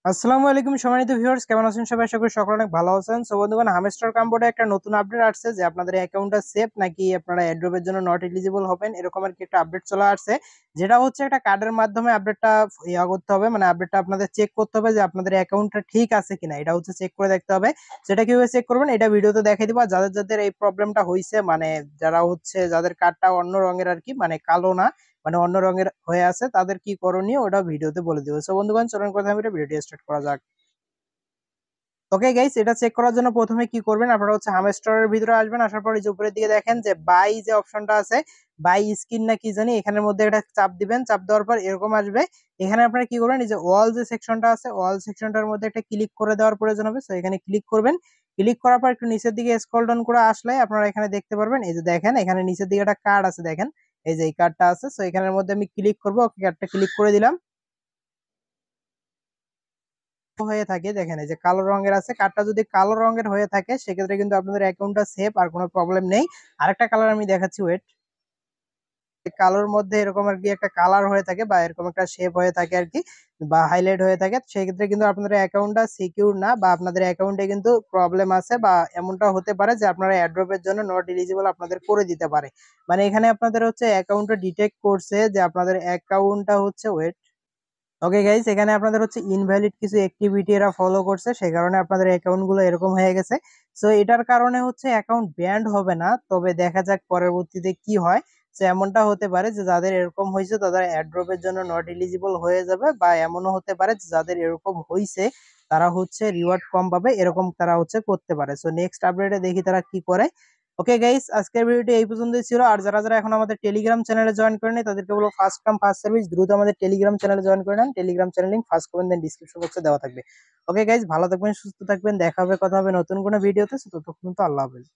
আসসালামু আলাইকুম সম্মানিত ভিউয়ার্স, কেমন আছেন সবাই? আশা করি সকলে অনেক ভালো আছেন। সো বন্ধুগণ, হামস্টার কাম্বোর্ডে একটা নতুন আপডেট আসছে যে আপনাদের অ্যাকাউন্টটা সেফ নাকি আপনারা এয়ারড্রপের জন্য নট এলিজিবল হবেন, এরকম আর কি একটা আপডেট চলে আসছে। যেটা হচ্ছে একটা কার্ডের মাধ্যমে আপডেটটা করতে হবে, মানে আপডেটটা আপনাদের চেক করতে হবে যে আপনাদের অ্যাকাউন্টটা ঠিক আছে কিনা, এটা হচ্ছে চেক করে দেখতে হবে। সেটা কিভাবে চেক করবেন এটা ভিডিওতে দেখিয়ে দিব। আর যাদের যাদের এই প্রবলেমটা হয়েছে, মানে যারা হচ্ছে যাদের কার্ডটা অন্য রঙের আর কি, মানে কালো না, মানে অন্য রঙের হয়ে আছে, তাদের কি করণীয় ওটা ভিডিওতে বলে দিব। সো বন্ধুগণ, চলুন কথা আমি ভিডিওটি স্টার্ট করা যাক। ওকে গাইস, এটা চেক করার জন্য প্রথমে কি করবেন, আপনারা হচ্ছে হামস্টারের ভিতরে আসবেন। আসার পরে যে উপরের দিকে দেখেন যে বাই যে অপশনটা আছে, বাই স্কিন না কি জানি, এখানের মধ্যে একটা চাপ দিবেন। চাপ দেওয়ার পর এরকম আসবে। এখানে আপনারা কি করবেন, এই যে অল যে সেকশনটা আছে, অল সেকশনটার মধ্যে একটা ক্লিক করে দেওয়ার প্রয়োজন হবে। সো এখানে ক্লিক করবেন। ক্লিক করার পর একটু নিচের দিকে স্ক্রল ডাউন করে আসলে আপনারা এখানে দেখতে পারবেন, এই যে দেখেন এখানে নিচের দিকে একটা কার্ড আছে, দেখেন এই যে এই কার্ডটা আছে। সো এখানের মধ্যে আমি ক্লিক করবো। ওকে, কার্ডটা ক্লিক করে দিলাম। হয়ে থাকে, দেখেন এই যে কালো রঙের আছে, কার্ডটা যদি কালো রঙের হয়ে থাকে সেক্ষেত্রে কিন্তু আপনাদের অ্যাকাউন্টটা সেফ, আর কোনো প্রবলেম নেই। আরেকটা কালার আমি দেখাচ্ছি, ওয়েট। কালোর মধ্যে এরকম আর কি একটা কালার হয়ে থাকে বা এরকম একটা শেপ হয়ে থাকে আর কি, বা হাইলাইট হয়ে থাকে, সেই ক্ষেত্রে কিন্তু আপনাদের অ্যাকাউন্টটা সিকিউর না, বা আপনাদের অ্যাকাউন্টে কিন্তু প্রবলেম আছে, বা এমনটা হতে পারে যে আপনারা অ্যাড্রপের জন্য নট এলিজিবল আপনাদের করে দিতে পারে। মানে এখানে আপনাদের হচ্ছে অ্যাকাউন্টটা ডিটেক্ট করছে যে আপনাদের অ্যাকাউন্টটা হচ্ছে, ওয়েট। ওকে গাইস, এখানে আপনাদের হচ্ছে ইনভ্যালিড কিছু অ্যাক্টিভিটি এরা ফলো করছে, সেই কারণে আপনাদের অ্যাকাউন্ট গুলো এরকম হয়ে গেছে। সো এটার কারণে হচ্ছে অ্যাকাউন্ট ব্যান্ড হবে না, তবে দেখা যাক পরবর্তীতে কি হয়। তো এমনটা হতে পারে যে যাদের এরকম হয়েছে তাদের অ্যাড্রপের জন্য নট এলিজিবল হয়ে যাবে, বা এমনও হতে পারে যে যাদের এরকম হয়েছে তারা হচ্ছে রিওয়ার্ড কম পাবে, এরকম তারা হচ্ছে করতে পারে। সো নেক্সট আপডেটে দেখি তারা কি করে। ওকে গাইস, আজকের ভিডিওটি এই পর্যন্তই ছিল। আর যারা যারা এখন আমাদের টেলিগ্রাম চ্যানেলে জয়েন করেনি তাদেরকে বলবো ফার্স্ট কাম ফার্স্ট সার্ভিস, দ্রুত আমাদের টেলিগ্রাম চ্যানেলে জয়েন করে নেন। Telegram channel link first comment দেন ডিসক্রিপশন বক্সে দেওয়া থাকবে। ওকে গাইস, ভালো থাকবেন, সুস্থ থাকবেন, দেখা হবে, কথা হবে নতুন কোনো ভিডিওতে। ততক্ষণ তো আল্লাহ হাফেজ।